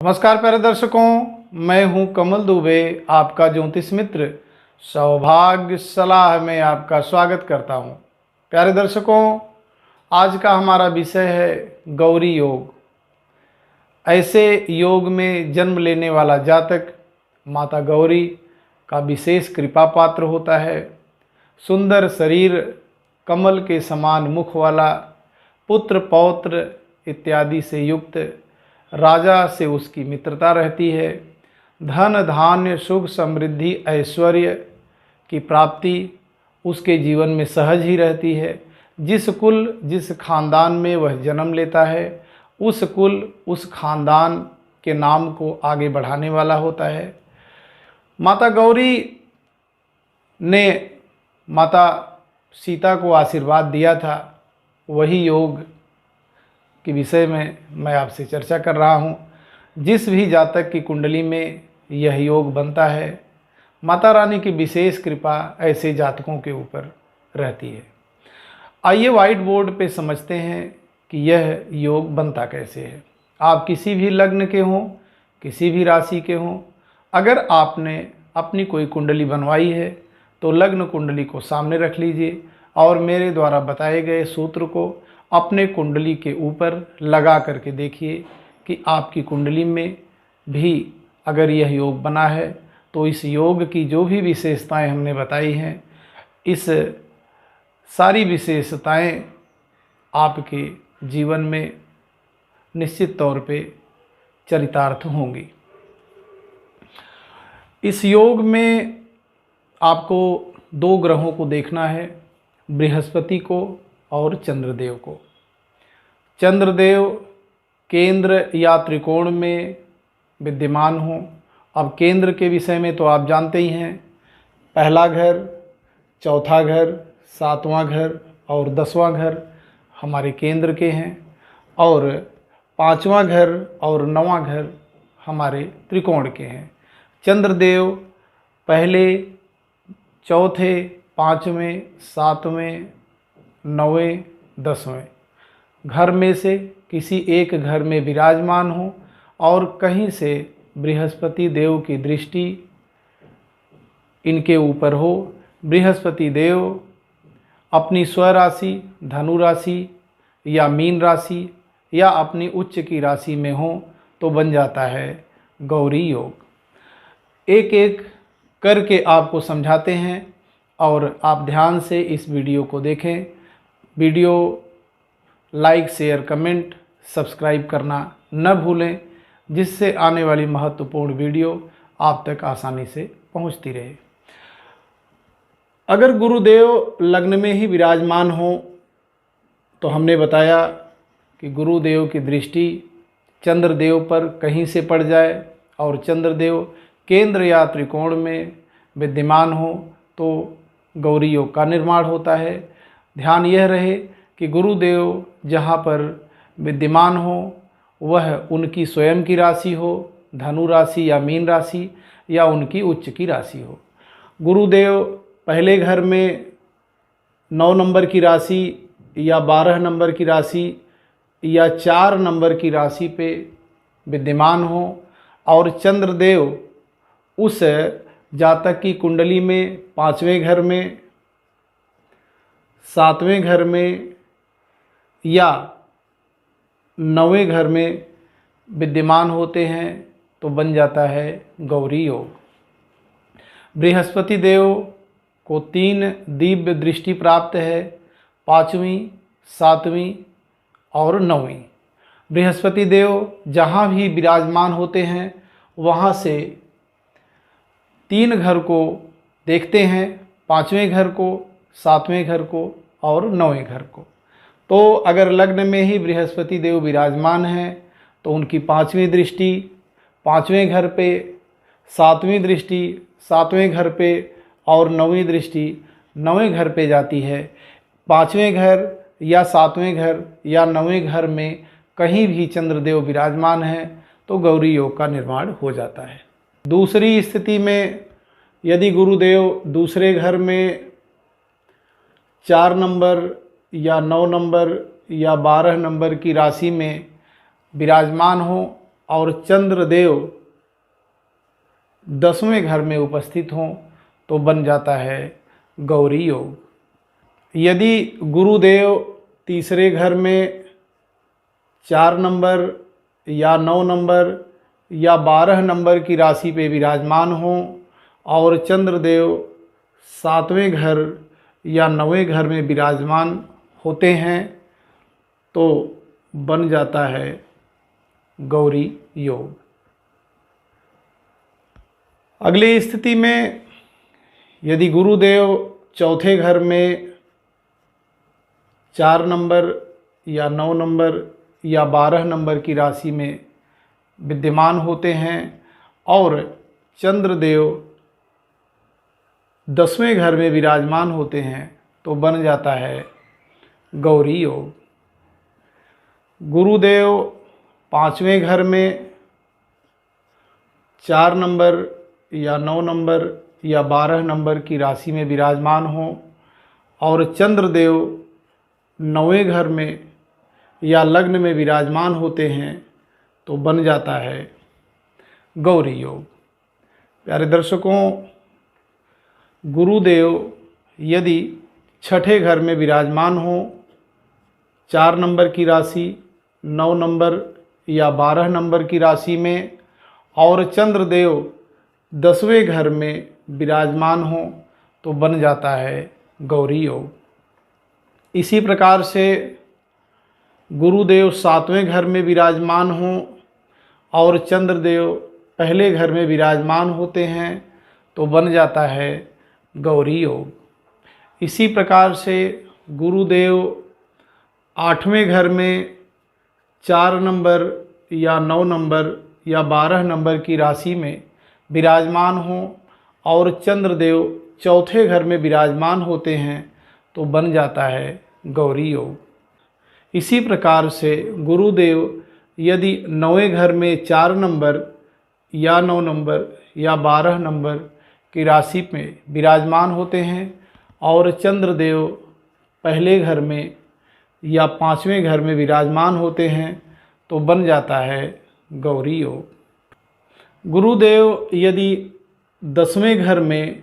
नमस्कार प्यारे दर्शकों, मैं हूं कमल दुबे, आपका ज्योतिष मित्र। सौभाग्य सलाह में आपका स्वागत करता हूं। प्यारे दर्शकों, आज का हमारा विषय है गौरी योग। ऐसे योग में जन्म लेने वाला जातक माता गौरी का विशेष कृपा पात्र होता है। सुंदर शरीर, कमल के समान मुख वाला, पुत्र पौत्र इत्यादि से युक्त, राजा से उसकी मित्रता रहती है। धन धान्य सुख समृद्धि ऐश्वर्य की प्राप्ति उसके जीवन में सहज ही रहती है। जिस कुल जिस खानदान में वह जन्म लेता है, उस कुल उस खानदान के नाम को आगे बढ़ाने वाला होता है। माता गौरी ने माता सीता को आशीर्वाद दिया था, वही योग के विषय में मैं आपसे चर्चा कर रहा हूँ। जिस भी जातक की कुंडली में यह योग बनता है, माता रानी की विशेष कृपा ऐसे जातकों के ऊपर रहती है। आइए व्हाइट बोर्ड पे समझते हैं कि यह योग बनता कैसे है। आप किसी भी लग्न के हों, किसी भी राशि के हों, अगर आपने अपनी कोई कुंडली बनवाई है तो लग्न कुंडली को सामने रख लीजिए और मेरे द्वारा बताए गए सूत्र को अपने कुंडली के ऊपर लगा करके देखिए कि आपकी कुंडली में भी अगर यह योग बना है तो इस योग की जो भी विशेषताएं हमने बताई हैं, इस सारी विशेषताएं आपके जीवन में निश्चित तौर पे चरितार्थ होंगी। इस योग में आपको दो ग्रहों को देखना है, बृहस्पति को और चंद्रदेव को। चंद्रदेव केंद्र या त्रिकोण में विद्यमान हो। अब केंद्र के विषय में तो आप जानते ही हैं, पहला घर, चौथा घर, सातवां घर और 10वां घर हमारे केंद्र के हैं और 5वां घर और 9वां घर हमारे त्रिकोण के हैं। चंद्रदेव पहले, चौथे, 5वें, 7वें, 9वें, 10वें घर में से किसी एक घर में विराजमान हो और कहीं से बृहस्पति देव की दृष्टि इनके ऊपर हो। बृहस्पति देव अपनी स्वराशि धनु राशि या मीन राशि या अपनी उच्च की राशि में हो तो बन जाता है गौरी योग। एक एक करके आपको समझाते हैं और आप ध्यान से इस वीडियो को देखें। Video like share comment subscribe करना न भूलें, जिससे आने वाली महत्वपूर्ण वीडियो आप तक आसानी से पहुंचती रहे। अगर गुरुदेव लग्न में ही विराजमान हो तो हमने बताया कि गुरुदेव की दृष्टि चंद्रदेव पर कहीं से पड़ जाए और चंद्रदेव केंद्र या त्रिकोण में विद्यमान हो तो गौरी योग का निर्माण होता है। ध्यान यह रहे कि गुरुदेव जहाँ पर विद्यमान हो वह उनकी स्वयं की राशि हो, धनु राशि या मीन राशि या उनकी उच्च की राशि हो। गुरुदेव पहले घर में 9 नंबर की राशि या 12 नंबर की राशि या 4 नंबर की राशि पे विद्यमान हो और चंद्रदेव उस जातक की कुंडली में 5वें घर में, 7वें घर में या 9वें घर में विद्यमान होते हैं तो बन जाता है गौरी योग। बृहस्पति देव को 3 दिव्य दृष्टि प्राप्त है, 5वीं, 7वीं और 9वीं। बृहस्पति देव जहाँ भी विराजमान होते हैं वहाँ से 3 घर को देखते हैं, 5वें घर को, 7वें घर को और 9वें घर को। तो अगर लग्न में ही बृहस्पति देव विराजमान हैं तो उनकी 5वीं दृष्टि 5वें घर पे, 7वीं दृष्टि 7वें घर पे और 9वीं दृष्टि 9वें घर पे जाती है। 5वें घर या 7वें घर या 9वें घर में कहीं भी चंद्रदेव विराजमान हैं तो गौरी योग का निर्माण हो जाता है। दूसरी स्थिति में यदि गुरुदेव दूसरे घर में 4 नंबर या 9 नंबर या 12 नंबर की राशि में विराजमान हो और चंद्रदेव 10वें घर में उपस्थित हों तो बन जाता है गौरी योग। यदि गुरुदेव तीसरे घर में 4 नंबर या 9 नंबर या 12 नंबर की राशि पे विराजमान हों और चंद्रदेव 7वें घर या 9वें घर में विराजमान होते हैं तो बन जाता है गौरी योग। अगली स्थिति में यदि गुरुदेव चौथे घर में 4 नंबर या 9 नंबर या 12 नंबर की राशि में विद्यमान होते हैं और चंद्रदेव 10वें घर में विराजमान होते हैं तो बन जाता है गौरी योग। गुरुदेव 5वें घर में 4 नंबर या 9 नंबर या 12 नंबर की राशि में विराजमान हों और चंद्रदेव 9वें घर में या लग्न में विराजमान होते हैं तो बन जाता है गौरी योग। प्यारे दर्शकों, गुरुदेव यदि छठे घर में विराजमान हो, 4 नंबर की राशि, 9 नंबर या 12 नंबर की राशि में और चंद्रदेव 10वें घर में विराजमान हो तो बन जाता है गौरी योग। इसी प्रकार से गुरुदेव 7वें घर में विराजमान हों और चंद्रदेव पहले घर में विराजमान होते हैं तो बन जाता है गौरी योग। इसी प्रकार से गुरुदेव 8वें घर में 4 नंबर या 9 नंबर या 12 नंबर की राशि में विराजमान हों और चंद्रदेव चौथे घर में विराजमान होते हैं तो बन जाता है गौरी योग। इसी प्रकार से गुरुदेव यदि 9वें घर में 4 नंबर या 9 नंबर या 12 नंबर की राशि में विराजमान होते हैं और चंद्रदेव पहले घर में या 5वें घर में विराजमान होते हैं तो बन जाता है गौरी योग। गुरुदेव यदि 10वें घर में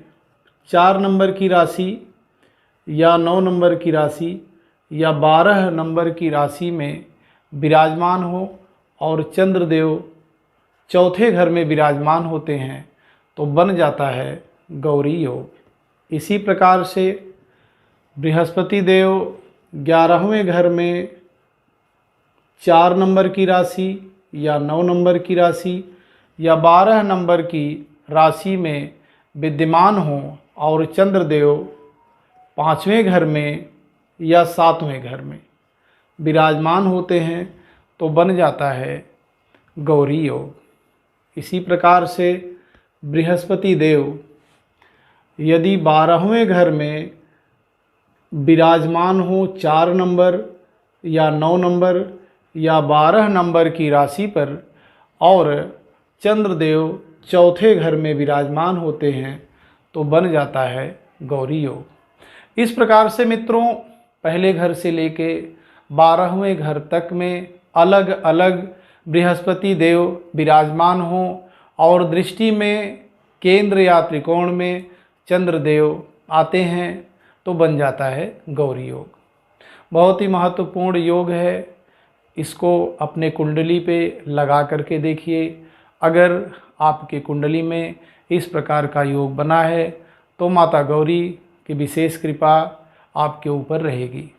4 नंबर की राशि या 9 नंबर की राशि या 12 नंबर की राशि में विराजमान हो और चंद्रदेव चौथे घर में विराजमान होते हैं तो बन जाता है गौरी योग। इसी प्रकार से बृहस्पति देव 11वें घर में 4 नंबर की राशि या 9 नंबर की राशि या 12 नंबर की राशि में विद्यमान हों और चंद्रदेव 5वें घर में या 7वें घर में विराजमान होते हैं तो बन जाता है गौरी योग। इसी प्रकार से बृहस्पति देव यदि 12वें घर में विराजमान हो 4 नंबर या 9 नंबर या 12 नंबर की राशि पर और चंद्रदेव चौथे घर में विराजमान होते हैं तो बन जाता है गौरी योग। इस प्रकार से मित्रों, पहले घर से लेके 12वें घर तक में अलग अलग बृहस्पति देव विराजमान हों और दृष्टि में केंद्र या त्रिकोण में चंद्रदेव आते हैं तो बन जाता है गौरी योग। बहुत ही महत्वपूर्ण योग है, इसको अपने कुंडली पे लगा करके देखिए। अगर आपके कुंडली में इस प्रकार का योग बना है तो माता गौरी की विशेष कृपा आपके ऊपर रहेगी।